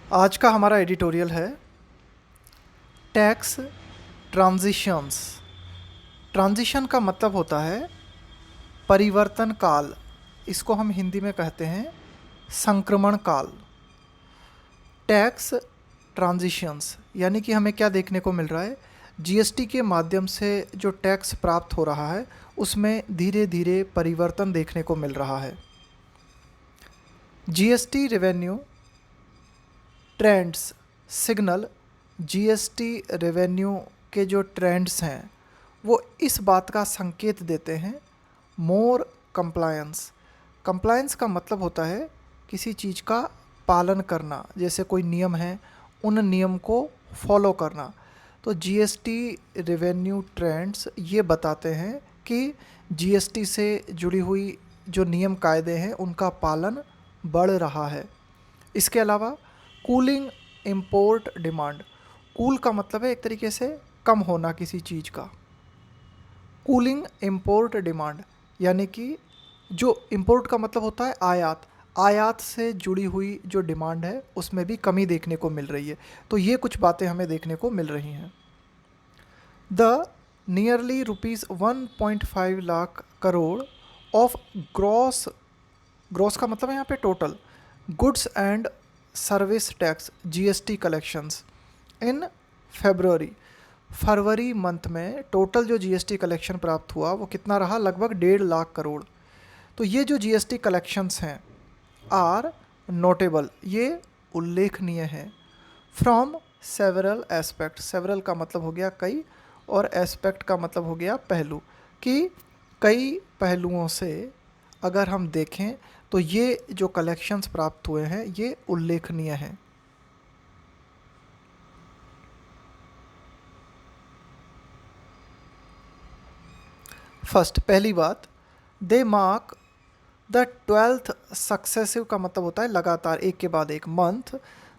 आज का हमारा एडिटोरियल है टैक्स ट्रांजिशंस। ट्रांजिशन का मतलब होता है परिवर्तन काल। इसको हम हिंदी में कहते हैं संक्रमण काल। टैक्स ट्रांजिशंस यानी कि हमें क्या देखने को मिल रहा है, जीएसटी के माध्यम से जो टैक्स प्राप्त हो रहा है उसमें धीरे धीरे परिवर्तन देखने को मिल रहा है। GST revenue trends signal, GST revenue के जो ट्रेंड्स हैं वो इस बात का संकेत देते हैं मोर कंप्लायंस। कंप्लायंस का मतलब होता है किसी चीज़ का पालन करना, जैसे कोई नियम है उन नियम को फॉलो करना। तो जीएसटी रेवेन्यू ट्रेंड्स ये बताते हैं कि जीएसटी से जुड़ी हुई जो नियम कायदे हैं उनका पालन बढ़ रहा है। इसके अलावा कूलिंग इंपोर्ट डिमांड। कूल का मतलब है एक तरीके से कम होना किसी चीज़ का। कूलिंग इंपोर्ट डिमांड यानी कि जो इंपोर्ट का मतलब होता है आयात, आयात से जुड़ी हुई जो डिमांड है उसमें भी कमी देखने को मिल रही है। तो ये कुछ बातें हमें देखने को मिल रही हैं। The nearly rupees 1.5 lakh crore of gross, gross का मतलब है यहाँ पे total, goods and service tax GST collections in February. February month में टोटल जो जीएसटी कलेक्शन प्राप्त हुआ वो कितना रहा, लगभग 1.5 लाख करोड़। तो ये जो जीएसटी कलेक्शंस हैं आर नोटेबल, ये उल्लेखनीय हैं फ्रॉम सेवरल एस्पेक्ट। सेवरल का मतलब हो गया कई और एस्पेक्ट का मतलब हो गया पहलू, कि कई पहलुओं से अगर हम देखें तो ये जो कलेक्शंस प्राप्त हुए हैं ये उल्लेखनीय हैं। फर्स्ट, पहली बात, दे मार्क द 12th सक्सेसिव का मतलब होता है लगातार, एक के बाद एक month,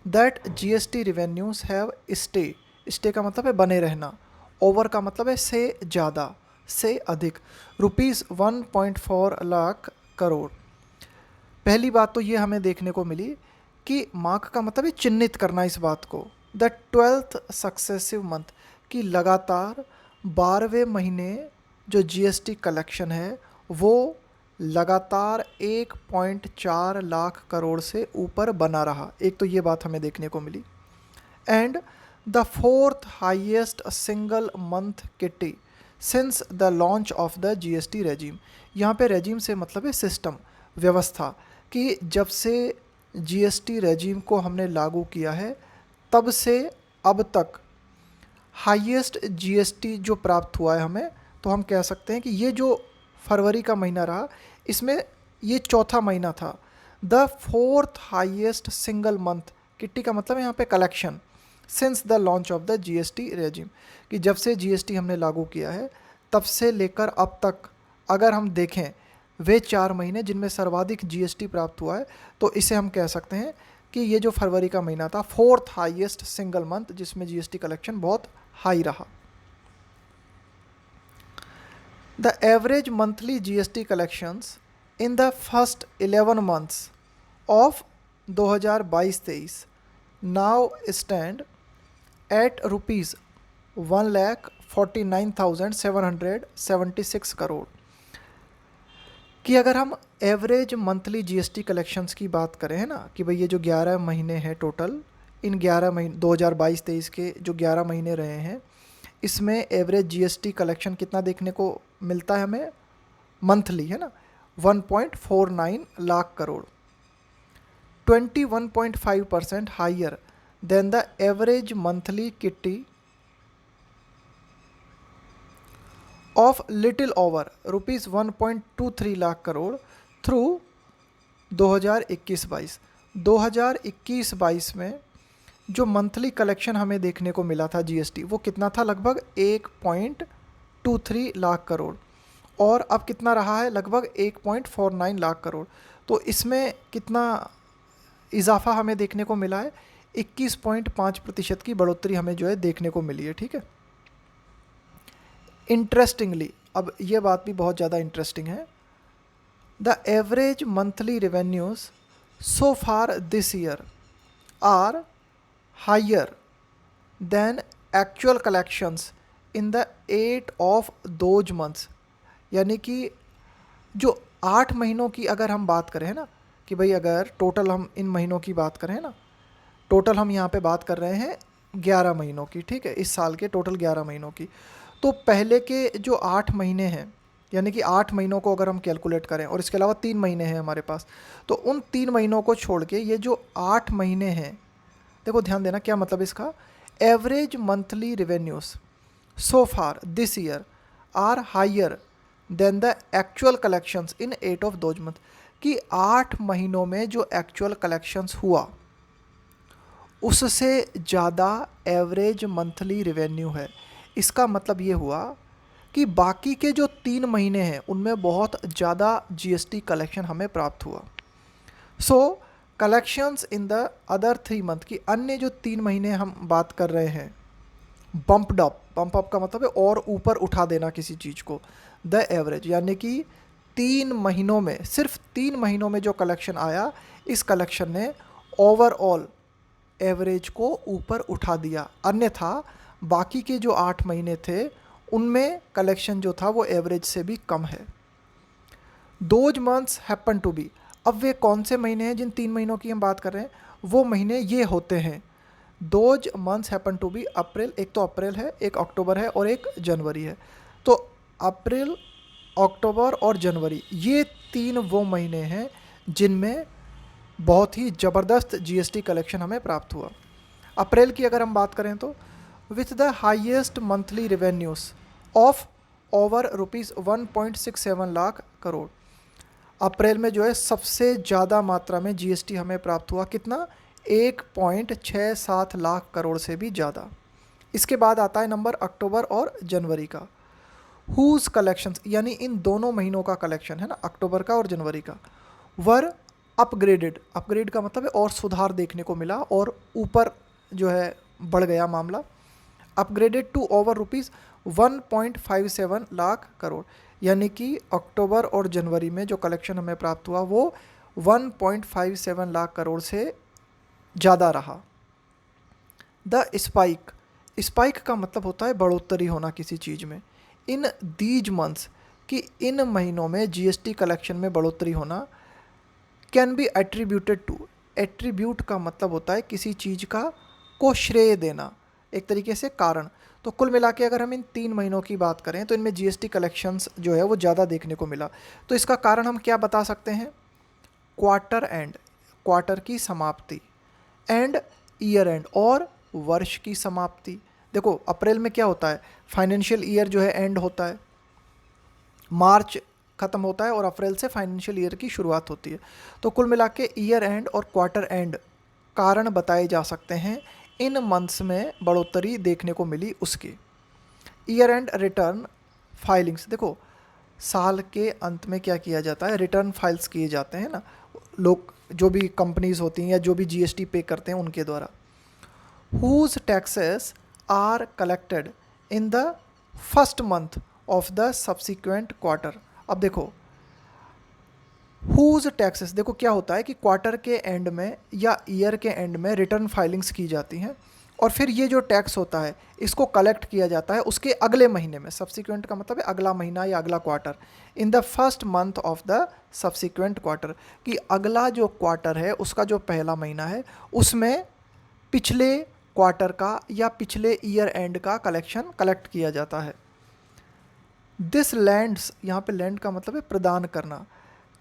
that GST revenues have stay. Stay का मतलब है बने रहना, ओवर का मतलब है से ज़्यादा, से अधिक, रुपीज़ 1.4 लाख करोड़। पहली बात तो ये हमें देखने को मिली कि मार्क का मतलब है चिन्हित करना इस बात को, द 12th सक्सेसिव मंथ, कि लगातार 12वें महीने जो जीएसटी कलेक्शन है वो लगातार 1.4 लाख करोड़ से ऊपर बना रहा। एक तो ये बात हमें देखने को मिली। And the 4th highest single month kitty since the launch of the GST regime. यहाँ पे रेजिम से मतलब है सिस्टम, व्यवस्था, कि जब से जीएसटी रेजिम को हमने लागू किया है तब से अब तक हाईएस्ट जीएसटी जो प्राप्त हुआ है हमें, तो हम कह सकते हैं कि ये जो फरवरी का महीना रहा इसमें ये चौथा महीना था। The 4th highest single month, kitty का मतलब है यहाँ पे collection, since the launch of the GST regime, कि जब से जीएसटी हमने लागू किया है तब से लेकर अब तक अगर हम देखें वे 4 महीने जिनमें सर्वाधिक जीएसटी प्राप्त हुआ है, तो इसे हम कह सकते हैं कि ये जो फरवरी का महीना था 4th हाईएस्ट सिंगल मंथ जिसमें जीएसटी कलेक्शन बहुत हाई रहा। The average monthly GST collections in the first 11 months of 2022-23 now stand at rupees 1,49,776 crore. कि अगर हम एवरेज मंथली जीएसटी कलेक्शंस की बात करें, है ना, कि भाई ये जो 11 महीने हैं टोटल, इन 11 महीने 2022-23 के जो 11 महीने रहे हैं इसमें एवरेज जीएसटी कलेक्शन कितना देखने को मिलता है हमें मंथली, है ना, 1.49 lakh crore, 21.5% higher than the average monthly kitty of little over rupees 1.23 lakh crore through 2021-22। 2021-22 में जो मंथली कलेक्शन हमें देखने को मिला था जीएसटी वो कितना था, लगभग 1.23 लाख करोड़, और अब कितना रहा है, लगभग 1.49 लाख करोड़। तो इसमें कितना इजाफा हमें देखने को मिला है, 21.5% की बढ़ोतरी हमें जो है देखने को मिली है। ठीक है। इंटरेस्टिंगली, अब ये बात भी बहुत ज़्यादा इंटरेस्टिंग है, the average monthly revenues so far this year are higher than actual collections in the 8 of those months, यानी कि जो 8 महीनों की अगर हम बात करें ना, कि भाई अगर टोटल हम इन महीनों की बात करें ना, टोटल हम यहाँ पे बात कर रहे हैं 11 महीनों की, ठीक है, इस साल के टोटल 11 महीनों की। तो पहले के जो 8 महीने हैं, यानी कि 8 महीनों को अगर हम कैलकुलेट करें और इसके अलावा 3 महीने हैं हमारे पास, तो उन 3 महीनों को छोड़ के ये जो 8 महीने हैं, देखो ध्यान देना क्या मतलब इसका, average monthly revenues so far this year are higher than the actual collections in 8 of those month, कि 8 महीनों में जो एक्चुअल कलेक्शंस हुआ उससे ज़्यादा एवरेज मंथली रेवेन्यू है। इसका मतलब ये हुआ कि बाकी के जो 3 महीने हैं उनमें बहुत ज़्यादा जीएसटी कलेक्शन हमें प्राप्त हुआ। So collections in the other 3 month, की अन्य जो 3 महीने हम बात कर रहे हैं, बम्प अप का मतलब है और ऊपर उठा देना किसी चीज़ को, द एवरेज, यानी कि 3 महीनों में, सिर्फ 3 महीनों में जो कलेक्शन आया, इस कलेक्शन ने ओवरऑल एवरेज को ऊपर उठा दिया। अन्यथा बाकी के जो 8 महीने थे उनमें कलेक्शन जो था वो एवरेज से भी कम है। Those months happen to be, अब वे कौन से महीने हैं जिन 3 महीनों की हम बात कर रहे हैं, वो महीने ये होते हैं, those months happen to be April, एक तो अप्रैल है, एक अक्टूबर है और एक जनवरी है। तो अप्रैल, अक्टूबर और जनवरी, ये 3 वो महीने हैं जिनमें बहुत ही ज़बरदस्त जीएसटी कलेक्शन हमें प्राप्त हुआ। अप्रैल की अगर हम बात करें तो with the highest monthly revenues of over ₹1.67 lakh crore, अप्रैल में जो है सबसे ज़्यादा मात्रा में जीएसटी हमें प्राप्त हुआ, कितना, 1.67 लाख करोड़ से भी ज़्यादा। इसके बाद आता है नंबर अक्टूबर और जनवरी का, हुज कलेक्शंस, यानी इन दोनों महीनों का कलेक्शन है ना, अक्टूबर का और जनवरी का, वर अपग्रेडेड, अपग्रेड का मतलब है और सुधार देखने को मिला और ऊपर जो है बढ़ गया मामला, upgraded to over ₹1.57 lakh crore, यानी कि अक्टूबर और जनवरी में जो कलेक्शन हमें प्राप्त हुआ वो 1.57 लाख करोड़ से ज़्यादा रहा। द स्पाइक, स्पाइक का मतलब होता है बढ़ोतरी होना किसी चीज़ में। इन दीज मंथ्स, कि इन महीनों में जीएसटी कलेक्शन में बढ़ोतरी होना, can be attributed to, attribute का मतलब होता है किसी चीज़ का को श्रेय देना, एक तरीके से कारण। तो कुल मिला के अगर हम इन 3 महीनों की बात करें तो इनमें जीएसटी कलेक्शंस जो है वो ज़्यादा देखने को मिला। तो इसका कारण हम क्या बता सकते हैं, क्वार्टर एंड, क्वार्टर की समाप्ति, एंड ईयर एंड, और वर्ष की समाप्ति। देखो अप्रैल में क्या होता है, फाइनेंशियल ईयर जो है एंड होता है, मार्च ख़त्म होता है और अप्रैल से फाइनेंशियल ईयर की शुरुआत होती है। तो कुल मिला के ईयर एंड और क्वार्टर एंड कारण बताए जा सकते हैं इन मंथ्स में बढ़ोतरी देखने को मिली उसके। ईयर एंड रिटर्न फाइलिंग्स, देखो साल के अंत में क्या किया जाता है, रिटर्न फाइल्स किए जाते हैं ना, लोग जो भी कंपनीज होती हैं या जो भी जीएसटी पे करते हैं उनके द्वारा। Whose taxes are collected in the first month of the subsequent quarter. अब देखो हुज टैक्सेस, देखो क्या होता है कि क्वार्टर के एंड में या ईयर के एंड में रिटर्न फाइलिंग्स की जाती हैं और फिर ये जो टैक्स होता है इसको कलेक्ट किया जाता है उसके अगले महीने में, सब्सिक्वेंट का मतलब है अगला महीना या अगला quarter, in the first month of the subsequent quarter, कि अगला जो क्वार्टर है उसका जो पहला महीना है उसमें पिछले क्वार्टर का या पिछले ईयर एंड का कलेक्शन कलेक्ट किया जाता है। दिस लैंड्स, यहाँ पे लैंड का मतलब है प्रदान करना,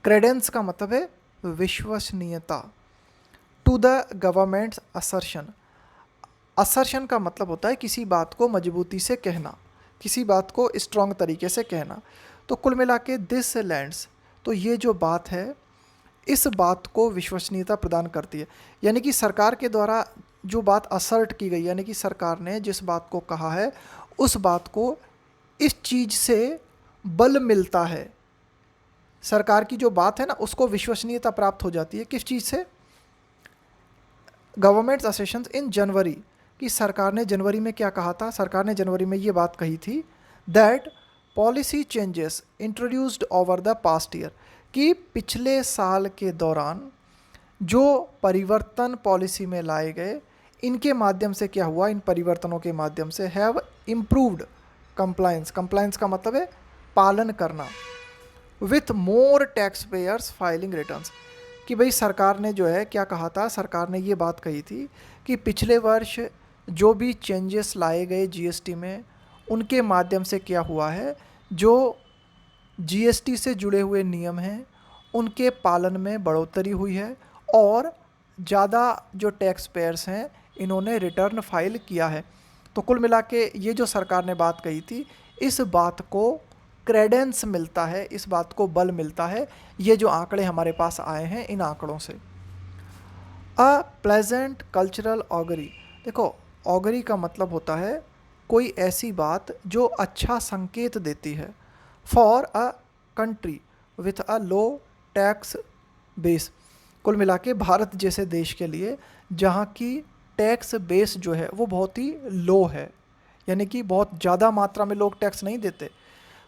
क्रेडेंस का मतलब है विश्वसनीयता, to the government's assertion, assertion का मतलब होता है किसी बात को मजबूती से कहना, किसी बात को स्ट्रॉन्ग तरीके से कहना। तो कुल मिला के दिस लैंड्स, तो ये जो बात है इस बात को विश्वसनीयता प्रदान करती है, यानी कि सरकार के द्वारा जो बात असर्ट की गई, यानी कि सरकार ने जिस बात को कहा है उस बात को इस चीज़ से बल मिलता है, सरकार की जो बात है ना उसको विश्वसनीयता प्राप्त हो जाती है, किस चीज़ से, गवर्नमेंट्स असेशंस इन जनवरी, कि सरकार ने जनवरी में क्या कहा था, सरकार ने जनवरी में ये बात कही थी that policy changes introduced over the past year, कि पिछले साल के दौरान जो परिवर्तन पॉलिसी में लाए गए इनके माध्यम से क्या हुआ, इन परिवर्तनों के माध्यम से हैव इम्प्रूव्ड कंप्लायंस, कंप्लायंस का मतलब है पालन करना, with more tax payers filing returns. कि भाई सरकार ने जो है क्या कहा था, सरकार ने ये बात कही थी कि पिछले वर्ष जो भी चेंजेस लाए गए जीएसटी में, उनके माध्यम से क्या हुआ है, जो जीएसटी से जुड़े हुए नियम हैं उनके पालन में बढ़ोतरी हुई है और ज़्यादा जो टैक्स पेयर्स हैं इन्होंने रिटर्न फाइल किया है। तो कुल मिला के ये जो सरकार ने बात कही थी, इस बात को क्रेडेंस मिलता है, इस बात को बल मिलता है ये जो आंकड़े हमारे पास आए हैं इन आंकड़ों से। अ प्लेजेंट कल्चरल ऑगरी, देखो ऑगरी का मतलब होता है कोई ऐसी बात जो अच्छा संकेत देती है, for a country with a low tax base. कुल मिला के भारत जैसे देश के लिए जहाँ की टैक्स बेस जो है वो बहुत ही लो है, यानी कि बहुत ज़्यादा मात्रा में लोग टैक्स नहीं देते,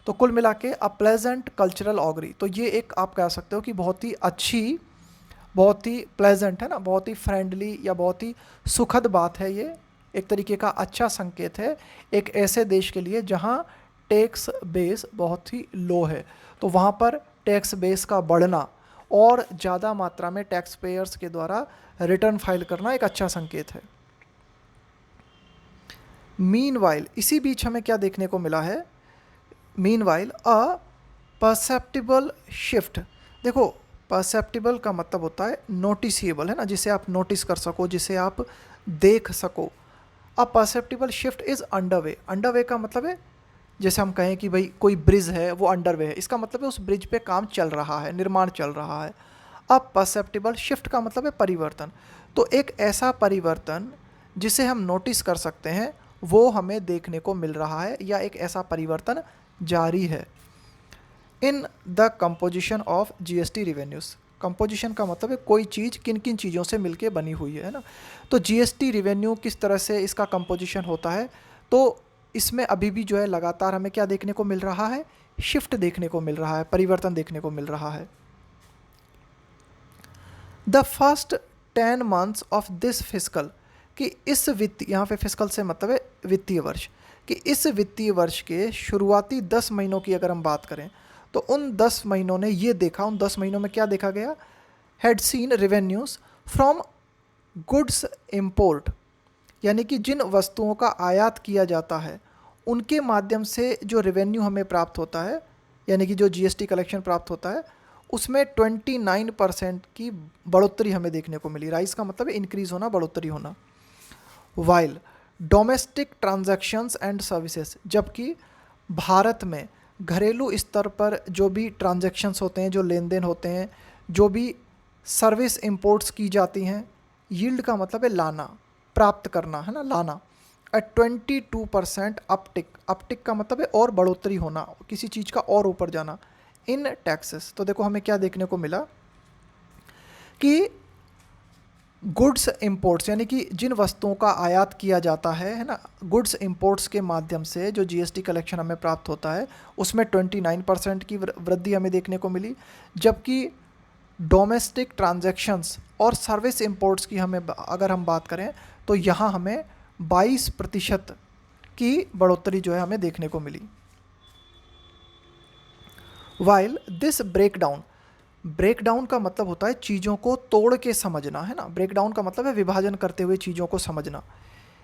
तो कुल मिला के अ प्लेजेंट कल्चरल ऑगरी, तो ये एक आप कह सकते हो कि बहुत ही अच्छी, बहुत ही प्लेजेंट है ना, बहुत ही फ्रेंडली या बहुत ही सुखद बात है, ये एक तरीके का अच्छा संकेत है एक ऐसे देश के लिए जहाँ टैक्स बेस बहुत ही लो है। तो वहाँ पर टैक्स बेस का बढ़ना और ज़्यादा मात्रा में टैक्स पेयर्स के द्वारा रिटर्न फाइल करना एक अच्छा संकेत है। मीनवाइल, इसी बीच हमें क्या देखने को मिला है, मीनवाइल अ परसेप्टिबल शिफ्ट। देखो परसेप्टिबल का मतलब होता है नोटिसेबल, है ना, जिसे आप नोटिस कर सको, जिसे आप देख सको। अ perceptible shift is underway, underway का मतलब है जैसे हम कहें कि भाई कोई ब्रिज है वो अंडरवे है, इसका मतलब है उस ब्रिज पे काम चल रहा है, निर्माण चल रहा है। अब परसेप्टिबल शिफ्ट का मतलब है परिवर्तन, तो एक ऐसा परिवर्तन जिसे हम नोटिस कर सकते हैं वो हमें देखने को मिल रहा है या एक ऐसा परिवर्तन जारी है। In the composition of GST revenues, composition का मतलब है कोई चीज़ किन किन चीज़ों से मिलके बनी हुई है ना, तो जीएसटी रिवेन्यू किस तरह से इसका कंपोजिशन होता है, तो इसमें अभी भी जो है लगातार हमें क्या देखने को मिल रहा है, शिफ्ट देखने को मिल रहा है, परिवर्तन देखने को मिल रहा है। The first 10 months of this physical, कि इस वित्तीय, यहाँ पे फिजिकल से मतलब है वित्तीय वर्ष, कि इस वित्तीय वर्ष के शुरुआती 10 महीनों की अगर हम बात करें तो उन 10 महीनों ने ये देखा, उन 10 महीनों में क्या देखा गया, had seen revenues from goods import, यानी कि जिन वस्तुओं का आयात किया जाता है उनके माध्यम से जो रेवेन्यू हमें प्राप्त होता है, यानी कि जो जीएसटी कलेक्शन प्राप्त होता है, उसमें 29% की बढ़ोतरी हमें देखने को मिली। राइज का मतलब है इंक्रीज़ होना, बढ़ोतरी होना। While domestic transactions and services, जबकि भारत में घरेलू स्तर पर जो भी ट्रांजैक्शंस होते हैं, जो लेन देन होते हैं, जो भी सर्विस इंपोर्ट्स की जाती हैं, यील्ड का मतलब है लाना, प्राप्त करना, है ना, लाना, एट 22% अपटिक, अपटिक का मतलब है और बढ़ोतरी होना, किसी चीज़ का और ऊपर जाना, इन टैक्सेस। तो देखो हमें क्या देखने को मिला कि गुड्स इंपोर्ट्स, यानी कि जिन वस्तुओं का आयात किया जाता है ना, गुड्स इंपोर्ट्स के माध्यम से जो जीएसटी कलेक्शन हमें प्राप्त होता है उसमें 29% की वृद्धि हमें देखने को मिली, जबकि डोमेस्टिक ट्रांजैक्शंस और सर्विस इंपोर्ट्स की हमें अगर हम बात करें तो यहाँ हमें 22% की बढ़ोतरी जो है हमें देखने को मिली। वाइल दिस ब्रेकडाउन, ब्रेकडाउन का मतलब होता है चीज़ों को तोड़ के समझना, है ना, ब्रेकडाउन का मतलब है विभाजन करते हुए चीज़ों को समझना।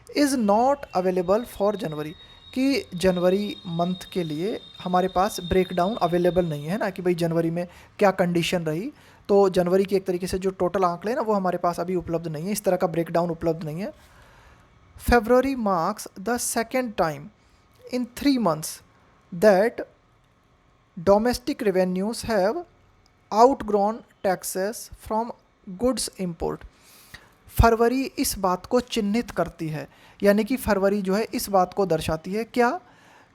Is not available for January, कि जनवरी मंथ के लिए हमारे पास ब्रेकडाउन अवेलेबल नहीं है ना, कि भाई जनवरी में क्या कंडीशन रही, तो जनवरी की एक तरीके से जो टोटल आंकड़े हैं ना वो हमारे पास अभी उपलब्ध नहीं है, इस तरह का ब्रेकडाउन उपलब्ध नहीं है। February marks the second time in 3 months that domestic revenues have outgrown taxes from goods import. फरवरी इस बात को चिन्हित करती है, यानी कि फरवरी जो है इस बात को दर्शाती है क्या,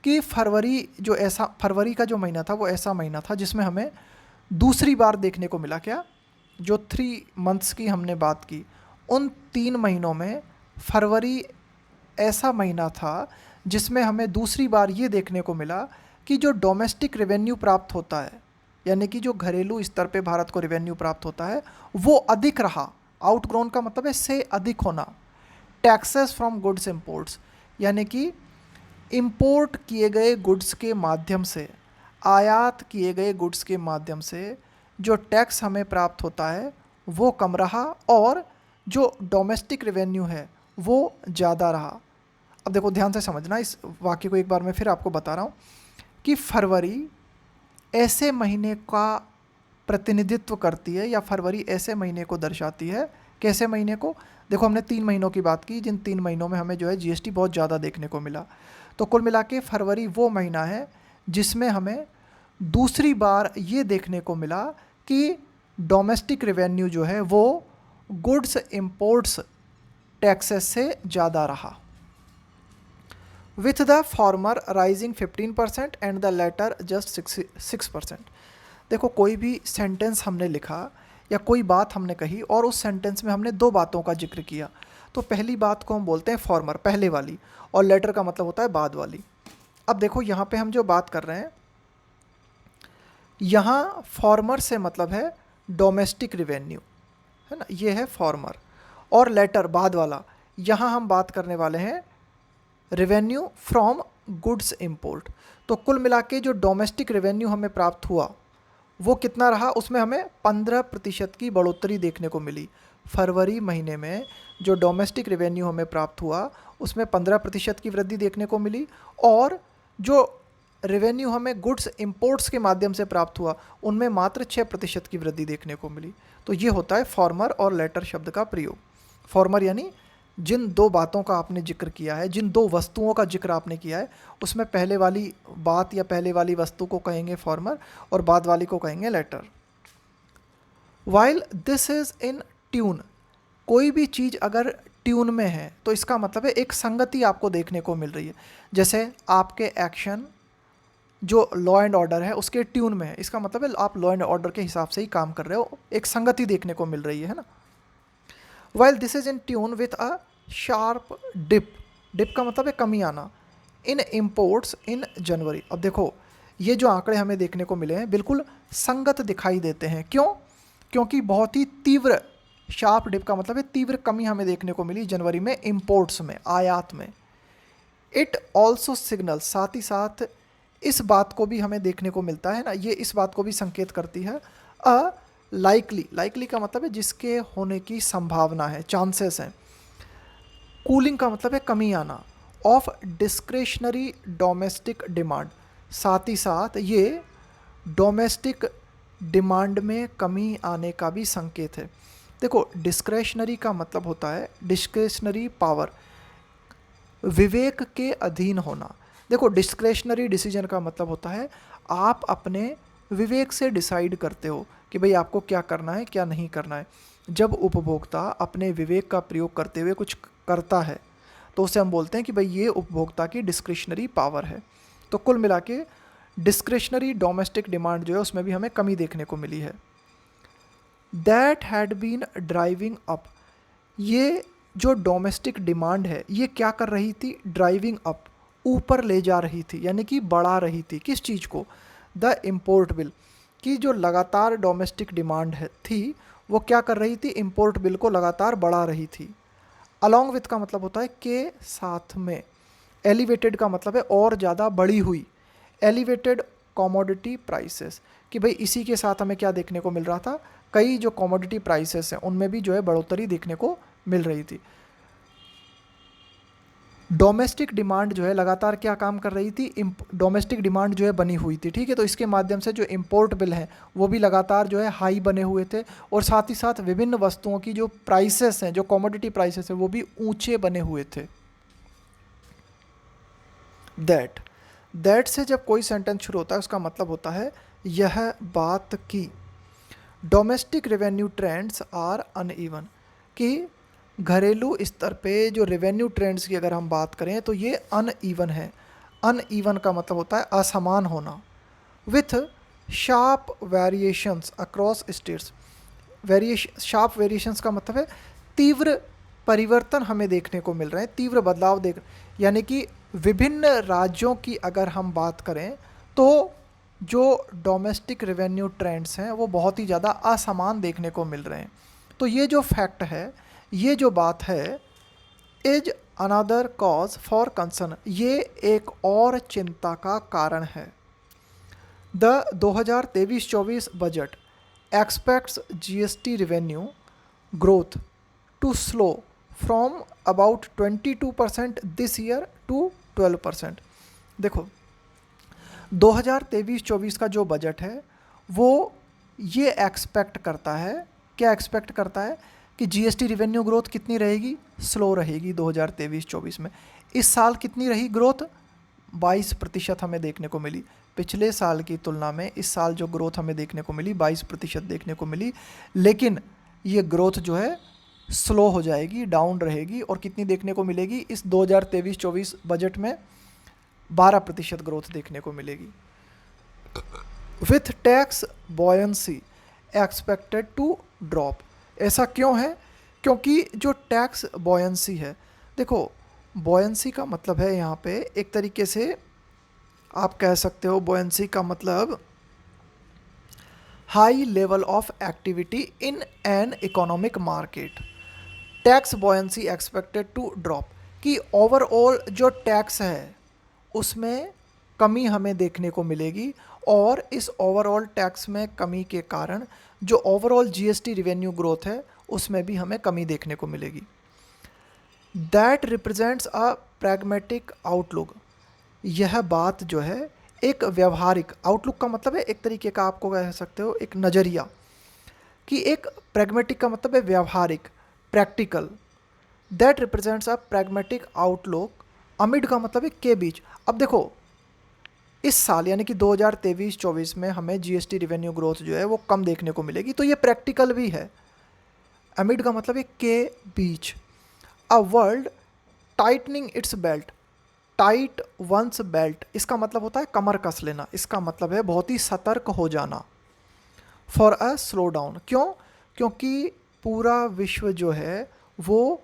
कि फरवरी जो ऐसा, फरवरी का जो महीना था वो ऐसा महीना था जिसमें हमें दूसरी बार देखने को मिला क्या, जो 3 मंथ्स की हमने बात की, उन 3 महीनों में फरवरी ऐसा महीना था जिसमें हमें दूसरी बार ये देखने को मिला कि जो डोमेस्टिक रेवेन्यू प्राप्त होता है, यानी कि जो घरेलू स्तर पे भारत को रेवेन्यू प्राप्त होता है वो अधिक रहा। आउटग्रोन का मतलब है से अधिक होना, टैक्सेस फ्रॉम गुड्स इम्पोर्ट्स, यानी कि इंपोर्ट किए गए गुड्स के माध्यम से, आयात किए गए गुड्स के माध्यम से जो टैक्स हमें प्राप्त होता है वो कम रहा और जो डोमेस्टिक रेवेन्यू है वो ज़्यादा रहा। अब देखो ध्यान से समझना, इस वाक्य को एक बार मैं फिर आपको बता रहा हूँ कि फरवरी ऐसे महीने का प्रतिनिधित्व करती है या फरवरी ऐसे महीने को दर्शाती है। कैसे महीने को? देखो हमने 3 महीनों की बात की, जिन 3 महीनों में हमें जो है जीएसटी बहुत ज़्यादा देखने को मिला। तो कुल मिला के फरवरी वो महीना है जिसमें हमें दूसरी बार ये देखने को मिला कि डोमेस्टिक रेवेन्यू जो है वो गुड्स इंपोर्ट्स टैक्सेस से ज़्यादा रहा। With the former rising 15% and the latter just 6%। देखो कोई भी सेंटेंस हमने लिखा या कोई बात हमने कही और उस सेंटेंस में हमने 2 बातों का जिक्र किया। तो पहली बात को हम बोलते हैं फॉर्मर, पहले वाली, और लेटर का मतलब होता है बाद वाली। अब देखो यहाँ पे हम जो बात कर रहे हैं, यहाँ फॉर्मर से मतलब है डोमेस्टिक रेवेन्यू, है ना, ये है फॉर्मर, और लेटर बाद वाला, यहाँ हम बात करने वाले हैं रेवेन्यू फ्रॉम गुड्स इंपोर्ट। तो कुल मिला के जो डोमेस्टिक रेवेन्यू हमें प्राप्त हुआ वो कितना रहा? उसमें हमें 15% की बढ़ोतरी देखने को मिली। फरवरी महीने में जो डोमेस्टिक रेवेन्यू हमें प्राप्त हुआ उसमें 15% की वृद्धि देखने को मिली, और जो रेवेन्यू हमें गुड्स इंपोर्ट्स के माध्यम से प्राप्त हुआ उनमें मात्र 6% की वृद्धि देखने को मिली। तो ये होता है फॉर्मर और लेटर शब्द का प्रयोग। फॉर्मर यानी जिन 2 बातों का आपने जिक्र किया है, जिन 2 वस्तुओं का जिक्र आपने किया है, उसमें पहले वाली बात या पहले वाली वस्तु को कहेंगे फॉर्मर और बाद वाली को कहेंगे latter. While this is in tune, कोई भी चीज़ अगर ट्यून में है तो इसका मतलब है एक संगति आपको देखने को मिल रही है। जैसे आपके एक्शन जो लॉ एंड ऑर्डर है उसके ट्यून में है, इसका मतलब है आप लॉ एंड ऑर्डर के हिसाब से ही काम कर रहे हो, एक संगति देखने को मिल रही है ना। While this is in tune with a sharp dip, dip का मतलब है कमी आना, इन इम्पोर्ट्स इन जनवरी। अब देखो ये जो आंकड़े हमें देखने को मिले हैं बिल्कुल संगत दिखाई देते हैं। क्यों? क्योंकि बहुत ही तीव्र, शार्प डिप का मतलब है तीव्र कमी हमें देखने को मिली जनवरी में इम्पोर्ट्स में, आयात में। इट ऑल्सो सिग्नल, साथ ही साथ इस बात को भी हमें देखने को मिलता है ना, ये इस बात को भी संकेत करती है अ लाइकली, लाइकली का मतलब है जिसके होने की संभावना है, चांसेस हैं। कूलिंग का मतलब है कमी आना, ऑफ डिस्क्रेशनरी डोमेस्टिक डिमांड, साथ ही साथ ये डोमेस्टिक डिमांड में कमी आने का भी संकेत है। देखो डिस्क्रेशनरी का मतलब होता है डिस्क्रेशनरी पावर, विवेक के अधीन होना। देखो डिस्क्रेशनरी डिसीजन का मतलब होता है आप अपने विवेक से डिसाइड करते हो कि भाई आपको क्या करना है क्या नहीं करना है। जब उपभोक्ता अपने विवेक का प्रयोग करते हुए कुछ करता है तो उसे हम बोलते हैं कि भाई ये उपभोक्ता की डिस्क्रिशनरी पावर है। तो कुल मिला के डिस्क्रिशनरी डोमेस्टिक डिमांड जो है उसमें भी हमें कमी देखने को मिली है। That had been driving up, ये जो डोमेस्टिक डिमांड है ये क्या कर रही थी? ड्राइविंग अप, ऊपर ले जा रही थी, यानी कि बढ़ा रही थी। किस चीज़ को? द इम्पोर्ट बिल, की जो लगातार डोमेस्टिक डिमांड है थी वो क्या कर रही थी? इम्पोर्ट बिल को लगातार बढ़ा रही थी। अलॉन्ग विथ का मतलब होता है के साथ में। एलिवेटेड का मतलब है और ज़्यादा बढ़ी हुई। एलिवेटेड कॉमोडिटी प्राइसेस, कि भाई इसी के साथ हमें क्या देखने को मिल रहा था? कई जो कॉमोडिटी प्राइसेस हैं उनमें भी जो है बढ़ोतरी देखने को मिल रही थी। डोमेस्टिक डिमांड जो है लगातार क्या काम कर रही थी? डोमेस्टिक डिमांड जो है बनी हुई थी, ठीक है। तो इसके माध्यम से जो इम्पोर्ट बिल हैं वो भी लगातार जो है हाई बने हुए थे, और साथ ही साथ विभिन्न वस्तुओं की जो प्राइसेस हैं, जो कमोडिटी प्राइसेस हैं, वो भी ऊंचे बने हुए थे। दैट से जब कोई सेंटेंस शुरू होता है उसका मतलब होता है यह बात कि domestic revenue trends are uneven, कि घरेलू स्तर पे जो रेवेन्यू ट्रेंड्स की अगर हम बात करें तो ये अनइवन है। अनइवन का मतलब होता है असमान होना। With sharp variations across states, sharp variations का मतलब है तीव्र परिवर्तन हमें देखने को मिल रहे हैं, तीव्र बदलाव यानी कि विभिन्न राज्यों की अगर हम बात करें तो जो डोमेस्टिक रेवेन्यू ट्रेंड्स हैं वो बहुत ही ज़्यादा असमान देखने को मिल रहे हैं। तो ये जो फैक्ट है, ये जो बात है, is another cause for concern, ये एक और चिंता का कारण है। The 2023-24 budget expects GST revenue growth to slow from about 22% this year to 12%। देखो 2023-24 का जो बजट है वो ये एक्सपेक्ट करता है, क्या एक्सपेक्ट करता है कि जीएसटी रेवेन्यू ग्रोथ कितनी रहेगी, स्लो रहेगी 2023-24 में। इस साल कितनी रही ग्रोथ, 22% हमें देखने को मिली। पिछले साल की तुलना में इस साल जो ग्रोथ हमें देखने को मिली 22% देखने को मिली, लेकिन ये ग्रोथ जो है स्लो हो जाएगी, डाउन रहेगी, और कितनी देखने को मिलेगी इस 2023-24 बजट में 12% ग्रोथ देखने को मिलेगी। With tax buoyancy expected to drop, ऐसा क्यों है, क्योंकि जो टैक्स बॉयंसी है, देखो बॉयंसी का मतलब है यहाँ पे एक तरीके से आप कह सकते हो बॉयंसी का मतलब high level of activity in an economic market. Tax buoyancy expected to drop, कि ओवरऑल जो टैक्स है उसमें कमी हमें देखने को मिलेगी, और इस ओवरऑल टैक्स में कमी के कारण जो ओवरऑल जीएसटी रेवेन्यू ग्रोथ है उसमें भी हमें कमी देखने को मिलेगी। That represents a pragmatic outlook, यह बात जो है एक व्यवहारिक आउटलुक का मतलब है एक तरीके का आपको कह सकते हो एक नज़रिया, कि एक प्रैग्मेटिक का मतलब है व्यवहारिक, practical. That represents a pragmatic outlook, amid का मतलब है के बीच। अब देखो इस साल यानी कि 2023-24 में हमें जीएसटी रेवेन्यू ग्रोथ जो है वो कम देखने को मिलेगी, तो ये प्रैक्टिकल भी है। अमिड का मतलब है के बीच। A world tightening its belt, tight one's belt, इसका मतलब होता है कमर कस लेना, इसका मतलब है बहुत ही सतर्क हो जाना। फॉर अ स्लो डाउन, क्यों, क्योंकि पूरा विश्व जो है वो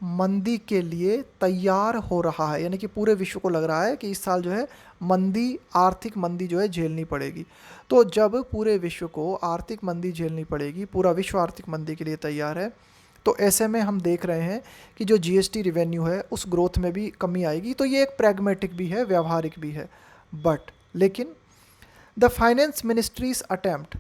मंदी के लिए तैयार हो रहा है, यानी कि पूरे विश्व को लग रहा है कि इस साल जो है मंदी, आर्थिक मंदी जो है झेलनी पड़ेगी। तो जब पूरे विश्व को आर्थिक मंदी झेलनी पड़ेगी, पूरा विश्व आर्थिक मंदी के लिए तैयार है, तो ऐसे में हम देख रहे हैं कि जो जीएसटी रेवेन्यू है उस ग्रोथ में भी कमी आएगी। तो ये एक प्रैग्मेटिक भी है, व्यवहारिक भी है। बट लेकिन द फाइनेंस मिनिस्ट्रीज अटेम्प्ट,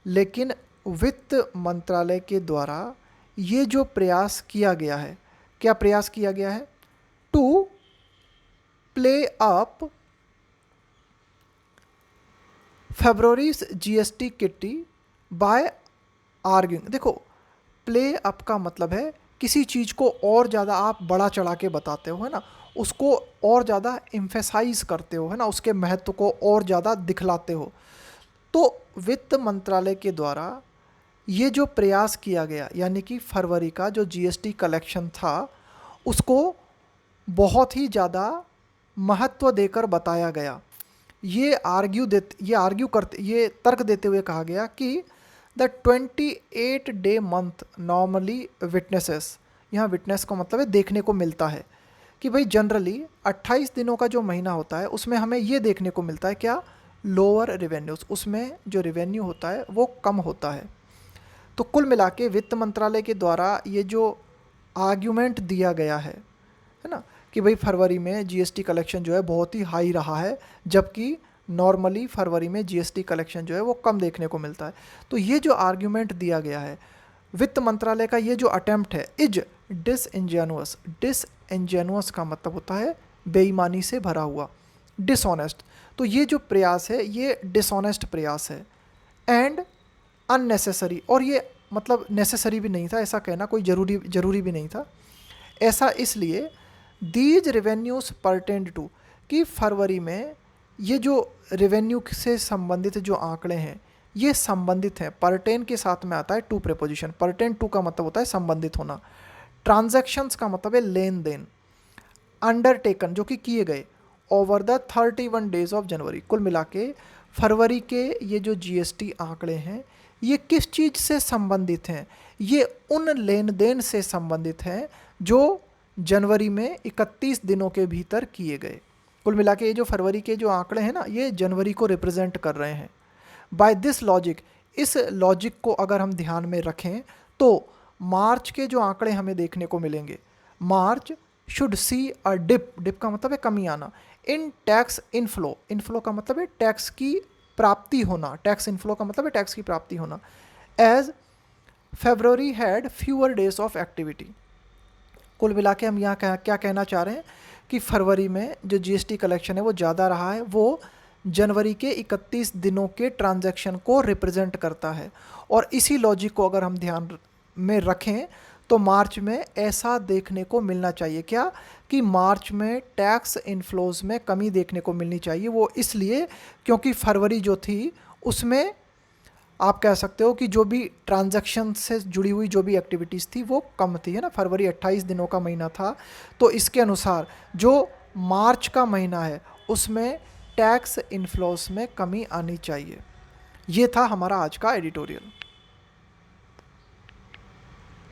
लेकिन वित्त मंत्रालय के द्वारा ये जो प्रयास किया गया है, क्या प्रयास किया गया है, to play up February's GST kitty by arguing. देखो प्ले अप का मतलब है किसी चीज़ को और ज़्यादा आप बड़ा चढ़ा के बताते हो, है ना, उसको और ज़्यादा एम्फेसाइज करते हो, है ना, उसके महत्व को और ज़्यादा दिखलाते हो। तो वित्त मंत्रालय के द्वारा ये जो प्रयास किया गया, यानी कि फरवरी का जो जीएसटी कलेक्शन था उसको बहुत ही ज़्यादा महत्व देकर बताया गया। ये ये तर्क देते हुए कहा गया कि the 28 day month normally witnesses, यहाँ विटनेस का मतलब है देखने को मिलता है, कि भाई जनरली 28 दिनों का जो महीना होता है उसमें हमें ये देखने को मिलता है क्या, लोअर रेवेन्यूज़, उसमें जो रेवेन्यू होता है वो कम होता है। तो कुल मिला के वित्त मंत्रालय के द्वारा ये जो आर्ग्यूमेंट दिया गया है ना, कि भाई फरवरी में जीएसटी कलेक्शन जो है बहुत ही हाई रहा है, जबकि नॉर्मली फरवरी में जीएसटी कलेक्शन जो है वो कम देखने को मिलता है। तो ये जो आर्ग्यूमेंट दिया गया है वित्त मंत्रालय का, ये जो अटेम्प्ट है, इज डिसइंजेनुअस। डिसइंजेनुअस का मतलब होता है बेईमानी से भरा हुआ, डिसऑनेस्ट। तो ये जो प्रयास है ये डिसऑनेस्ट प्रयास है, एंड अननेसेसरी, और ये मतलब नेसेसरी भी नहीं था, ऐसा कहना कोई ज़रूरी भी नहीं था। ऐसा इसलिए दीज रेवेन्यूज परटेंड टू, कि फरवरी में ये जो रेवेन्यू से संबंधित जो आंकड़े हैं ये संबंधित हैं, परटेन के साथ में आता है टू प्रीपोजिशन, परटेन टू का मतलब होता है संबंधित होना, ट्रांजैक्शंस का मतलब है लेन देन, अंडरटेकन जो कि किए गए, over the 31 days of January. कुल मिला के फरवरी के ये जो जीएसटी आंकड़े हैं ये किस चीज़ से संबंधित हैं, ये उन लेन देन से संबंधित हैं जो जनवरी में 31 दिनों के भीतर किए गए। कुल मिला के ये जो फरवरी के जो आंकड़े हैं ना ये जनवरी को रिप्रेजेंट कर रहे हैं। बाय दिस लॉजिक, इस लॉजिक को अगर हम ध्यान में रखें तो मार्च के जो आंकड़े हमें देखने को मिलेंगे, March should see a dip, dip का मतलब है कमी आना, इन टैक्स इनफ्लो, इनफ्लो का मतलब है टैक्स की प्राप्ति होना, टैक्स इनफ्लो का मतलब है टैक्स की प्राप्ति होना, as February had fewer days of activity. कुल मिला के हम यहाँ क्या कहना चाह रहे हैं कि फरवरी में जो जीएसटी कलेक्शन है वो ज़्यादा रहा है, वो जनवरी के 31 दिनों के ट्रांजैक्शन को रिप्रेजेंट करता है। और इसी लॉजिक को अगर हम ध्यान में रखें तो मार्च में ऐसा देखने को मिलना चाहिए क्या, कि मार्च में टैक्स इनफ्लोज में कमी देखने को मिलनी चाहिए। वो इसलिए क्योंकि फरवरी जो थी उसमें आप कह सकते हो कि जो भी ट्रांजैक्शन से जुड़ी हुई जो भी एक्टिविटीज़ थी वो कम थी, है ना। फरवरी 28 दिनों का महीना था, तो इसके अनुसार जो मार्च का महीना है उसमें टैक्स इनफ्लोस में कमी आनी चाहिए। ये था हमारा आज का एडिटोरियल।